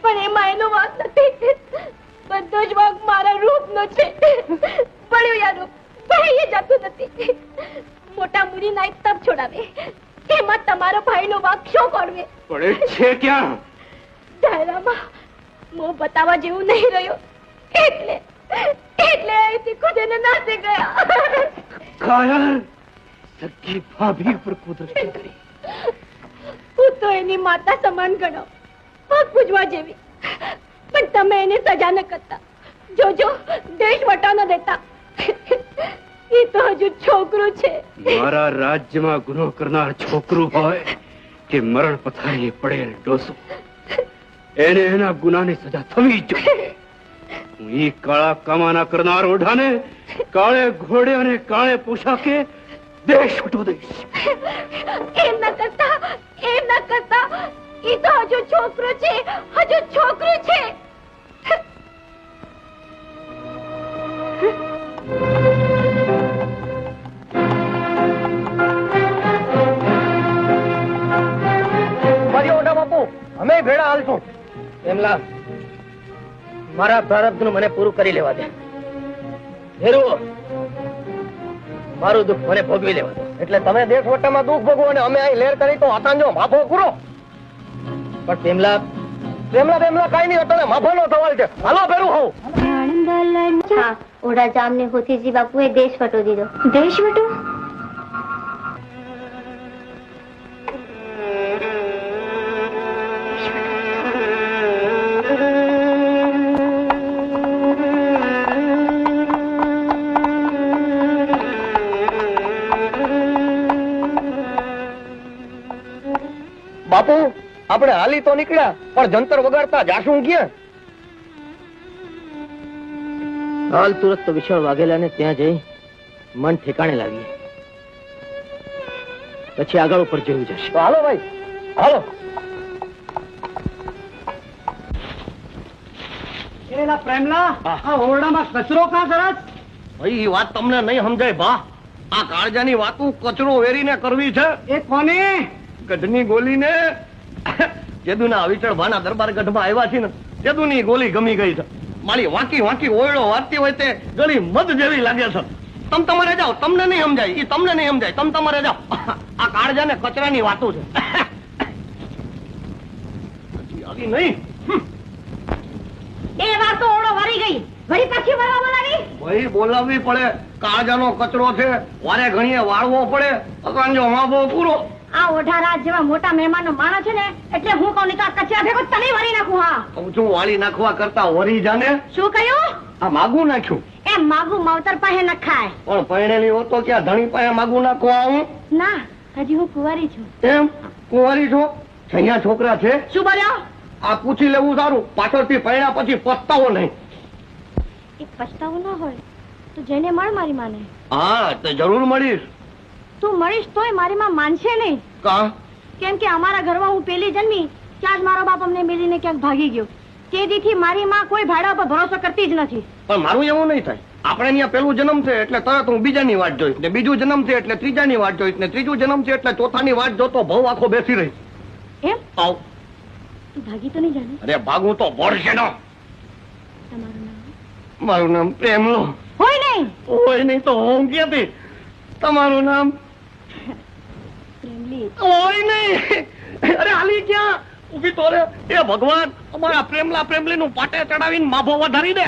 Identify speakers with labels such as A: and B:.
A: પણ એમાં એનો વાંક નથી. બધો જ વાંક મારા રૂપનો છે. પડ્યું યાર રૂપ ભાઈ જતું નથી. મોટા મુરીના એક તપ છોડાવે એમાં તમારો ભાઈનો વાંક શું કરવે?
B: પડે છે ક્યાં?
A: ડાયરામાં મોં બતાવવા જેવું નહીં રહ્યું એટલે અહીંથી ખુદને નાસી ગયા.
B: કાયર સગી ભાભી પર કુદરતી કરી.
A: હું તો એની માતા સમાન ગણો, પગ પૂજવા જેવી. પણ તમે એને સજા ન કરતા. જોજો દેશ વટા ન દેતા. એ તો હજુ છોકરું છે.
B: મારા રાજ્યમાં ગુનો કરનાર છોકરું હોય કે મરણ પથારીએ પડેલ ડોસો, એને એના ગુનાની સજા થવી જ જોઈએ. હું ઈ કાળા કમાના કરનાર ઓઢાને કાળે ઘોડે અને કાળે પોશાકે દેશ વટો દઈશ.
A: એમ ન કરતા, એમ ન કરતા. એ તો હજુ છોકરો છે, હજુ છોકરું છે.
C: બાપુ અમે ભેળા હાલશું. એમલા મારા પ્રારબ્ધનું મને પૂરું કરી લેવા દે. મારું દુઃખ મને ભોગવી લેવા દે. એટલે તમે દેશ વટામાં દુઃખ ભોગવો અને અમે અહીં લેર કરી તો આતાંજો માફો પૂરો. પણ તેમલા કઈ નહીં, હતો માફાનો સવાલ છે. હાલો ભેરું હોઉં.
D: ઓડા જામને હોતીજી બાપુએ દેશ વટો દીધો. દેશ વટો?
C: બાપુ આપણે હાલી તો નીકળ્યા પણ જંતર વગાડતા જાશું ક્યાં? હાલ તુરત તો વિશાળ વાઘેલા ને ત્યાં જઈ મન ઠેકાણે લાવીએ, પછી આગળ ઉપર જોયું જશે. હાલો ભાઈ હાલો.
B: પ્રેમલા આ ઓરડામાં કચરો ક્યાં સરસ?
C: ભાઈ એ વાત તમને નહીં સમજાય બા. આ કાળજાની વાતું કચરો વેરીને કરવી છે.
B: એ કોની?
C: ગઢની ગોલી ને જેદુના અવિચળ ભાના દરબાર ગઢમાં આવ્યા છે ને, જેદુની ગોલી ગમી ગઈ છે. મારી વાંકી વાંકી ઓયડો વારતી હોય તે ગળી મધ જેવી લાગે છે. તમ તમારે જાઓ, તમને નહીં સમજાય. ઈ તમને નહીં સમજાય, તમ તમારે જાઓ. આ કાળજાને કચરાની વાતો છે. આવી નહીં
A: એ વાર તો ઓળો વરી ગઈ, વળી પાછી વળવા બોલાવી.
C: ભાઈ બોલાવવી પડે. કાળજાનો કચરો છે, વારે ઘણીએ વાળવો પડે. અકાંજો માફો પૂરો.
A: આ ઓઢારાજ જેવા મોટા મહેમાનો માણસ છે ને, એટલે હું કહું નહીં તો આ કચરા ભેગો તને વરી નાખું. હા
C: કહું છું વાળી નાખવા કરતા વરી જાને.
A: શું કહ્યું?
C: આ માગું નાખ્યું.
A: એ માગું માવતર પાસે ન ખાય.
C: પણ પરણેલી હો તો ક્યાં ધણી પાસે માગું નાખવા આવું?
A: ના, હજી હું કુંવારી છું.
C: એમ કુંવારી છો? છૈયા છોકરા છે?
A: શું બોલ્યો?
C: આ પૂછી લેવું સારું. પાછળથી પરણ્યા પછી પસ્તાવો નહીં.
A: એ પસ્તાવો ન હોય તો જઈને મળ મારી માને.
C: હા તો જરૂર મળીશ.
A: તું મળીશ તોય મારી માં માનશે નહીં.
C: કા?
A: કેમ કે અમારા ઘરમાં હું પેલી જન્મી ત્યાં જ મારો બાપ અમને મેલીને ક્યાંક ભાગી ગયો. તે દીથી મારી માં કોઈ ભાડા પર ભરોસો કરતી જ નથી.
C: પણ મારું એવું નહીં થાય. આપણે અહીંયા પેલું જન્મ છે એટલે તરત હું બીજાની વાટ જોઈશ, ને બીજું જન્મ છે એટલે ત્રીજાની વાટ જોઈશ, ને ત્રીજું જન્મ છે એટલે ચોથાની વાટ જોતો ભવ આખો બેસી રહી.
A: એમ?
C: આવ.
A: તું ભાગી તો નહીં જાને?
C: અરે ભાગું તો ભરશે નો.
A: તમારું નામ?
C: મારું નામ પ્રેમલો.
A: હોય નહીં?
C: હોય નહીં તો હું ક્યાંથી? તમારું નામ?
A: પ્રેમલી.
C: હોય નહીં. અરે હાલી ક્યાં ઉભી તો રે. એ ભગવાન અમારા પ્રેમલા પ્રેમલી નું પાટે ચડાવીને માફો વધારી દે.